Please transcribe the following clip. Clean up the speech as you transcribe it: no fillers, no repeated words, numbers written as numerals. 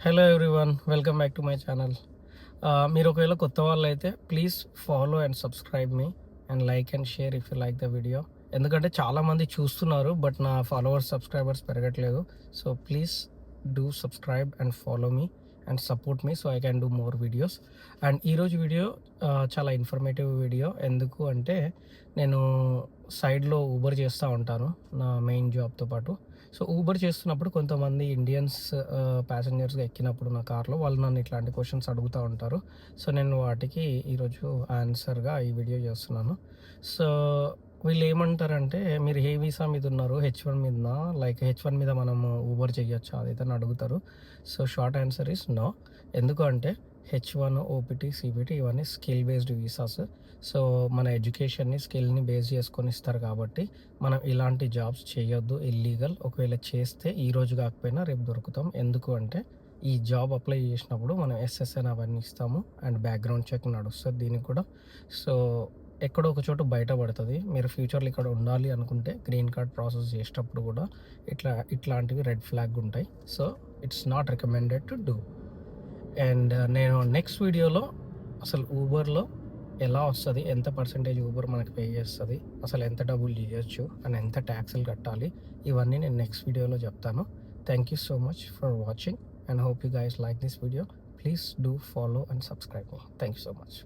Hello everyone, welcome back to my channel. మీరు ఒకవేళ కొత్త వాళ్ళు అయితే please follow and subscribe me and like and share if you like the video. ఎందుకంటే చాలామంది చూస్తున్నారు బట్ నా ఫాలోవర్స్ సబ్స్క్రైబర్స్ పెరగట్లేదు. So please do subscribe and follow me and support me so I can do more videos. And ఈరోజు video చాలా informative video. ఎందుకు అంటే నేను సైడ్లో ఊబర్ చేస్తూ ఉంటాను నా మెయిన్ జాబ్తో పాటు. సో ఊబర్ చేస్తున్నప్పుడు కొంతమంది ఇండియన్స్ ప్యాసింజర్స్గా ఎక్కినప్పుడు నా కార్లో వాళ్ళు నన్ను ఇట్లాంటి క్వశ్చన్స్ అడుగుతూ ఉంటారు. సో నేను వాటికి ఈరోజు ఆన్సర్గా ఈ వీడియో చేస్తున్నాను. సో వీళ్ళు ఏమంటారంటే, మీరు ఏ వీసా మీద ఉన్నారు, H1 మీదనా, లైక్ H1 మీద మనము ఊబర్ చేయొచ్చా అది అని అడుగుతారు. So short answer is no. ఎందుకు అంటే H1, OPT, CPT ఇవన్నీ స్కిల్ బేస్డ్ వీసాస్. సో మన ఎడ్యుకేషన్ని స్కిల్ని బేస్ చేసుకొని ఇస్తారు కాబట్టి మనం ఇలాంటి జాబ్స్ చేయొద్దు, ఇల్లీగల్. ఒకవేళ చేస్తే ఈ రోజు కాకపోయినా రేపు దొరుకుతాం. ఎందుకు అంటే ఈ జాబ్ అప్లై చేసినప్పుడు మనం SSN అవన్నీ ఇస్తాము అండ్ బ్యాక్గ్రౌండ్ చెక్ నడుస్తుంది దీనికి కూడా. సో ఎక్కడో ఒక చోట బయటపడుతుంది. మీరు ఫ్యూచర్లో ఇక్కడ ఉండాలి అనుకుంటే గ్రీన్ కార్డ్ ప్రాసెస్ చేసేటప్పుడు కూడా ఇట్లాంటివి రెడ్ ఫ్లాగ్ ఉంటాయి. So it's not recommended to do. And నేను నెక్స్ట్ వీడియోలో అసలు ఊబర్లో ఎలా వస్తుంది, ఎంత పర్సెంటేజ్ ఊబర్ మనకి పే చేస్తుంది, అసలు ఎంత డబ్బులు చేయొచ్చు అండ్ ఎంత ట్యాక్సులు కట్టాలి, ఇవన్నీ నేను నెక్స్ట్ వీడియోలో చెప్తాను. Thank you so much for watching and hope you guys like this video. Please do follow and subscribe me. Thank you so much.